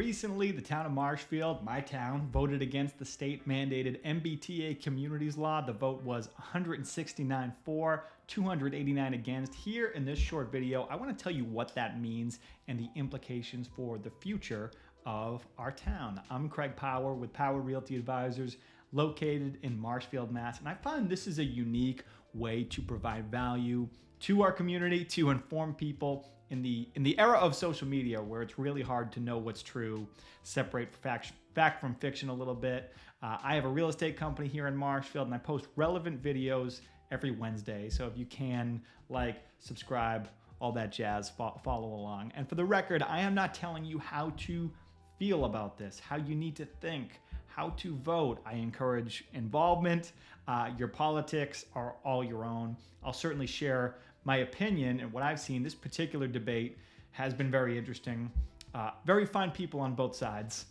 recently, the town of Marshfield, my town, voted against the state-mandated MBTA Communities Law. The vote was 169 for, 289 against. Here in this short video, I want to tell you what that means and the implications for the future of our town. I'm Craig Power with Power Realty Advisors, located in Marshfield, Mass. And I find this is a unique way to provide value to our community, to inform people in the era of social media where it's really hard to know what's true, separate fact from fiction a little bit. I have a real estate company here in Marshfield and I post relevant videos every Wednesday. So if you can, like, subscribe, all that jazz, follow along. And for the record, I am not telling you how to feel about this, how you need to think, how to vote. I encourage involvement. Your politics are all your own. I'll certainly share my opinion, and what I've seen. This particular debate has been very interesting. Very fine people on both sides.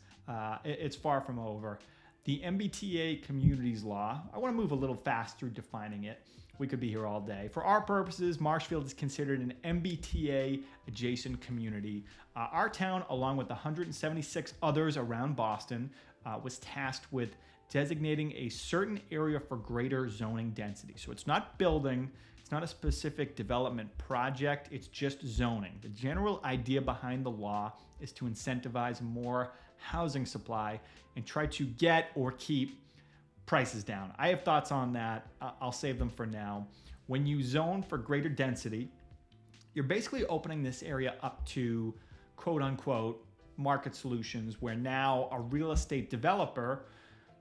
It's far from over. The MBTA Communities Law, I want to move a little fast through defining it. We could be here all day. For our purposes, Marshfield is considered an MBTA adjacent community. Our town, along with 176 others around Boston, was tasked with designating a certain area for greater zoning density. So it's not building, it's not a specific development project, it's just zoning. The general idea behind the law is to incentivize more housing supply and try to get or keep prices down. I have thoughts on that. I'll save them for now. When you zone for greater density, you're basically opening this area up to quote unquote market solutions, where now a real estate developer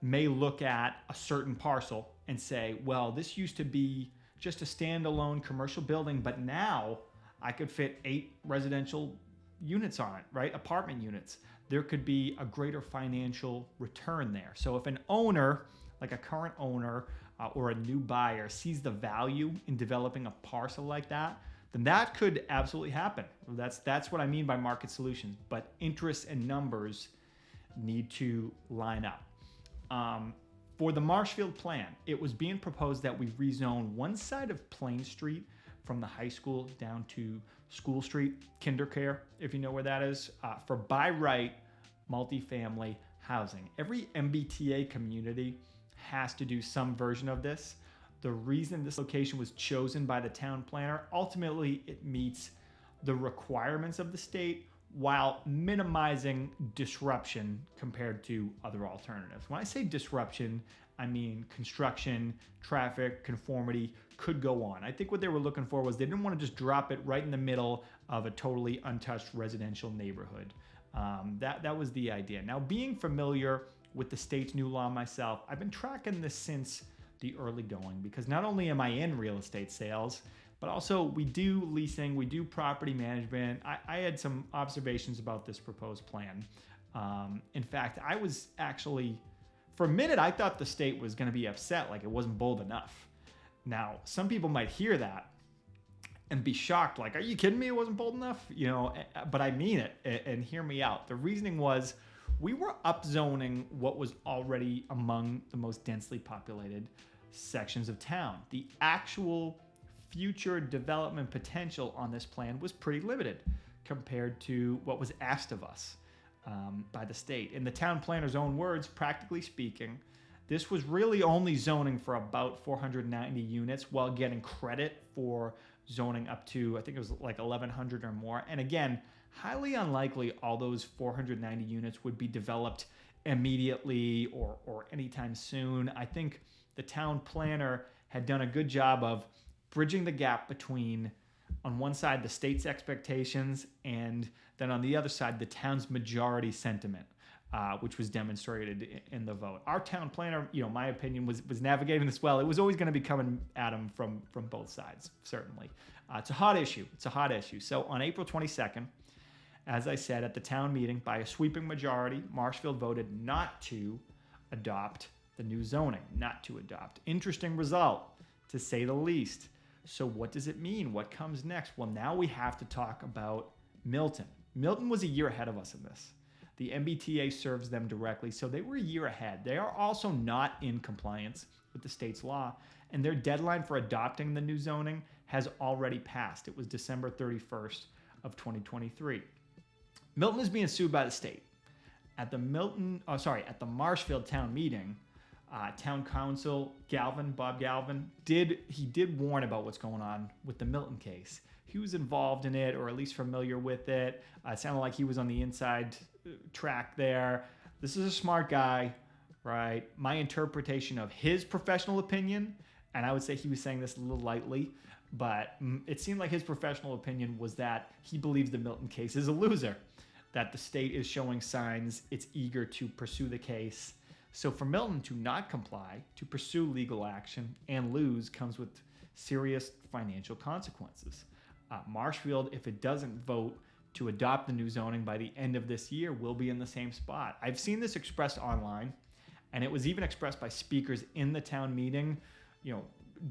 may look at a certain parcel and say, well, this used to be just a standalone commercial building, but now I could fit 8 residential units on it, right? Apartment units. There could be a greater financial return there. So if an owner, like a current owner or a new buyer, sees the value in developing a parcel like that, then that could absolutely happen. That's what I mean by market solutions. But interests and numbers need to line up. For the Marshfield plan, it was being proposed that we rezone one side of Plain Street from the high school down to School Street, Kindercare, if you know where that is, for by right multifamily housing. Every MBTA community has to do some version of this. The reason this location was chosen by the town planner, ultimately it meets the requirements of the state while minimizing disruption compared to other alternatives. When I say disruption, I mean construction, traffic, conformity, could go on. I think what they were looking for was they didn't want to just drop it right in the middle of a totally untouched residential neighborhood. That was the idea. Now, being familiar with the state's new law myself, I've been tracking this since the early going, because not only am I in real estate sales, but also we do leasing, we do property management. I had some observations about this proposed plan. In fact, I was actually, for a minute, I thought the state was going to be upset, like it wasn't bold enough. Now, some people might hear that and be shocked, like, are you kidding me? It wasn't bold enough? You know, but I mean it, and hear me out. The reasoning was we were upzoning what was already among the most densely populated sections of town. The actual future development potential on this plan was pretty limited compared to what was asked of us by the state. In the town planner's own words, practically speaking, this was really only zoning for about 490 units while getting credit for zoning up to, I think it was like 1,100 or more. And again, highly unlikely all those 490 units would be developed immediately or anytime soon. I think the town planner had done a good job of bridging the gap between, on one side, the state's expectations, and then on the other side, the town's majority sentiment, which was demonstrated in the vote. Our town planner, you know, my opinion, was navigating this well. It was always going to be coming at him from both sides, certainly. It's a hot issue. It's a hot issue. So on April 22nd, as I said, at the town meeting, by a sweeping majority, Marshfield voted not to adopt the new zoning, not to adopt. Interesting result, to say the least. So what does it mean? What comes next? Well, now we have to talk about Milton. Milton was a year ahead of us in this. The MBTA serves them directly, so they were a year ahead. They are also not in compliance with the state's law, and their deadline for adopting the new zoning has already passed. It was December 31st of 2023. Milton is being sued by the state. At the Marshfield town meeting, town council Bob Galvin did warn about what's going on with the Milton case. He was involved in it, or at least familiar with it. It sounded like he was on the inside track there. This is a smart guy, right? My interpretation of his professional opinion, and I would say he was saying this a little lightly, but it seemed like his professional opinion was that he believes the Milton case is a loser, that the state is showing signs it's eager to pursue the case. So for Milton to not comply, to pursue legal action and lose, comes with serious financial consequences. Marshfield, if it doesn't vote to adopt the new zoning by the end of this year, will be in the same spot. I've seen this expressed online, and it was even expressed by speakers in the town meeting.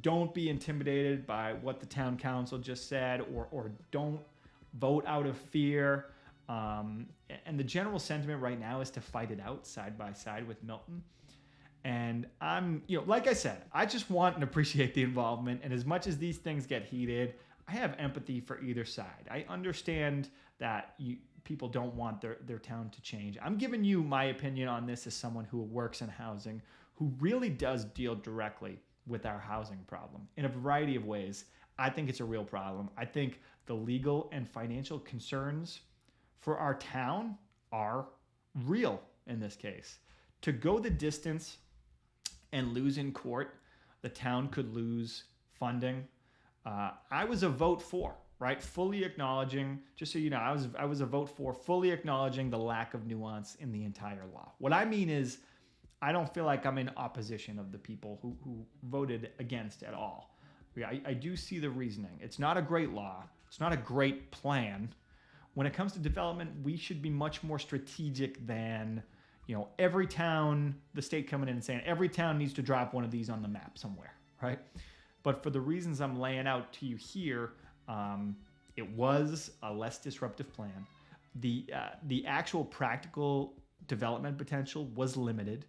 Don't be intimidated by what the town council just said, or don't vote out of fear. And the general sentiment right now is to fight it out side by side with Milton. And I'm, like I said, I just want and appreciate the involvement. And as much as these things get heated, I have empathy for either side. I understand that people don't want their town to change. I'm giving you my opinion on this as someone who works in housing, who really does deal directly with our housing problem in a variety of ways. I think it's a real problem. I think the legal and financial concerns for our town are real in this case. To go the distance and lose in court, the town could lose funding. I was a vote for, right? Fully acknowledging, just so you know, I was a vote for, fully acknowledging the lack of nuance in the entire law. What I mean is, I don't feel like I'm in opposition of the people who voted against at all. I do see the reasoning. It's not a great law. It's not a great plan. When it comes to development, we should be much more strategic than, every town, the state coming in and saying every town needs to drop one of these on the map somewhere, right? But for the reasons I'm laying out to you here, it was a less disruptive plan. The actual practical development potential was limited.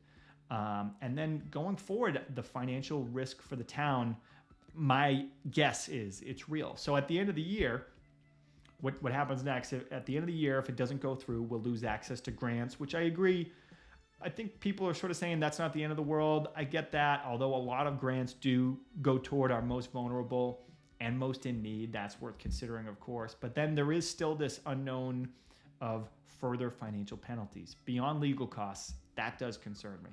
And then going forward, the financial risk for the town, my guess is it's real. So at the end of the year, what happens next? At the end of the year, if it doesn't go through, we'll lose access to grants, which I agree. I think people are sort of saying that's not the end of the world. I get that, although a lot of grants do go toward our most vulnerable and most in need. That's worth considering, of course. But then there is still this unknown of further financial penalties beyond legal costs. That does concern me.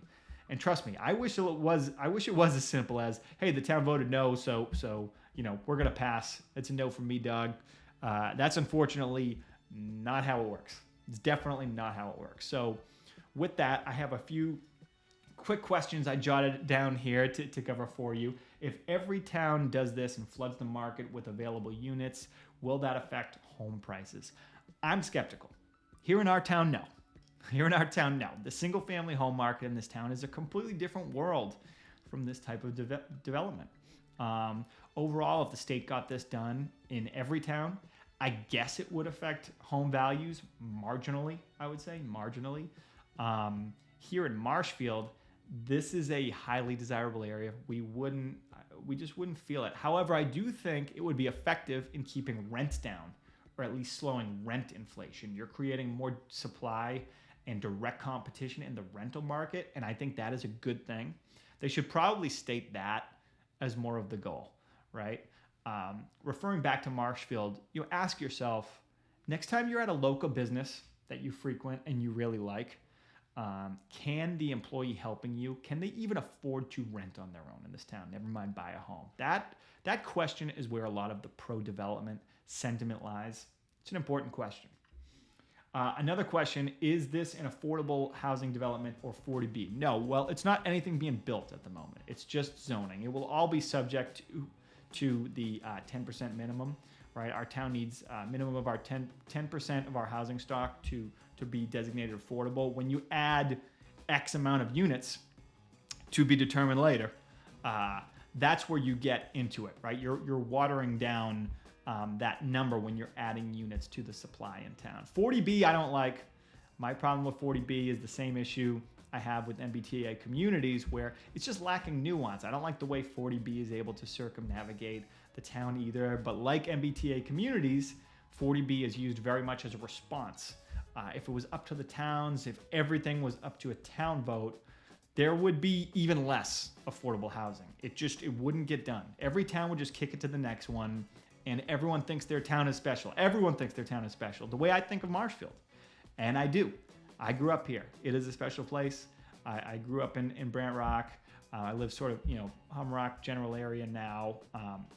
And trust me, I wish it was as simple as, hey, the town voted no, so we're gonna pass. It's a no from me, Doug. That's unfortunately not how it works. It's definitely not how it works. So with that, I have a few quick questions I jotted down here to cover for you. If every town does this and floods the market with available units, will that affect home prices? I'm skeptical. Here in our town, no. The single-family home market in this town is a completely different world from this type of development. Overall, if the state got this done in every town, I guess it would affect home values marginally, I would say, marginally. Here in Marshfield, this is a highly desirable area. We just wouldn't feel it. However, I do think it would be effective in keeping rents down, or at least slowing rent inflation. You're creating more supply and direct competition in the rental market, and I think that is a good thing. They should probably state that as more of the goal, right? Referring back to Marshfield, ask yourself, next time you're at a local business that you frequent and you really like, can the employee helping you, can they even afford to rent on their own in this town, never mind buy a home? That question is where a lot of the pro-development sentiment lies. It's an important question. Another question, is this an affordable housing development or 40B? No, well, it's not anything being built at the moment. It's just zoning. It will all be subject to the 10% minimum, right? Our town needs a minimum of our 10% of our housing stock to be designated affordable. When you add X amount of units to be determined later, that's where you get into it, right? You're watering down that number when you're adding units to the supply in town. 40B, I don't like. My problem with 40B is the same issue I have with MBTA Communities, where it's just lacking nuance. I don't like the way 40B is able to circumnavigate the town either. But like MBTA Communities, 40B is used very much as a response If it was up to the towns, if everything was up to a town vote, there would be even less affordable housing. It wouldn't get done. Every town would just kick it to the next one, and everyone thinks their town is special. Everyone thinks their town is special, the way I think of Marshfield. And I do. I grew up here. It is a special place. I grew up in Brant Rock. I live sort of, Humrock general area now.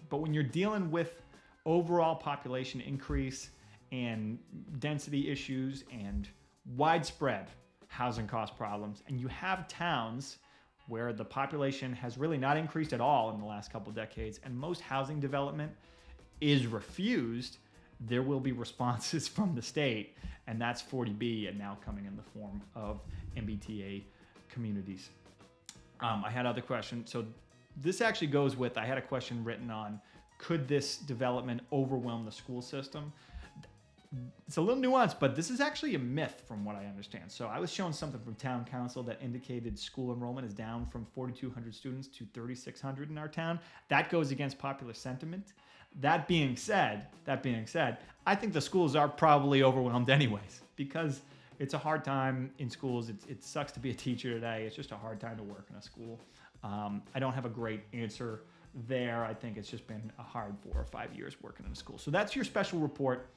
But when you're dealing with overall population increase and density issues and widespread housing cost problems, and you have towns where the population has really not increased at all in the last couple of decades, and most housing development is refused, there will be responses from the state, and that's 40B, and now coming in the form of MBTA communities. I had other questions. So this actually goes with, I had a question written on, could this development overwhelm the school system? It's a little nuanced, but this is actually a myth from what I understand. So I was shown something from town council that indicated school enrollment is down from 4,200 students to 3,600 in our town. That goes against popular sentiment. That being said, I think the schools are probably overwhelmed anyways, because it's a hard time in schools. It sucks to be a teacher today. It's just a hard time to work in a school. I don't have a great answer there. I think it's just been a hard 4 or 5 years working in a school. So that's your special report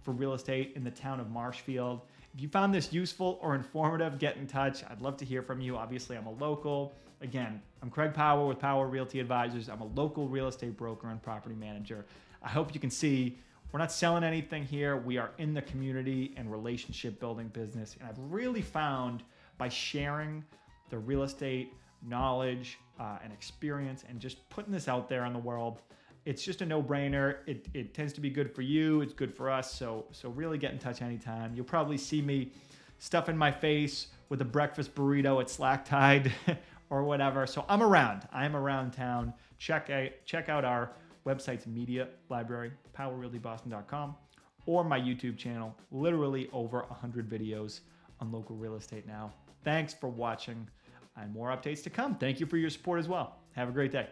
for real estate in the town of Marshfield. If you found this useful or informative, get in touch. I'd love to hear from you. Obviously, I'm a local. Again, I'm Craig Powell with Powell Realty Advisors. I'm a local real estate broker and property manager. I hope you can see we're not selling anything here. We are in the community and relationship building business. And I've really found by sharing the real estate knowledge and experience and just putting this out there in the world, it's just a no-brainer. It tends to be good for you. It's good for us. So really get in touch anytime. You'll probably see me stuffing my face with a breakfast burrito at Slack Tide or whatever. So I'm around. I'm around town. Check out our website's media library, powerrealtyboston.com, or my YouTube channel. Literally over 100 videos on local real estate now. Thanks for watching, and more updates to come. Thank you for your support as well. Have a great day.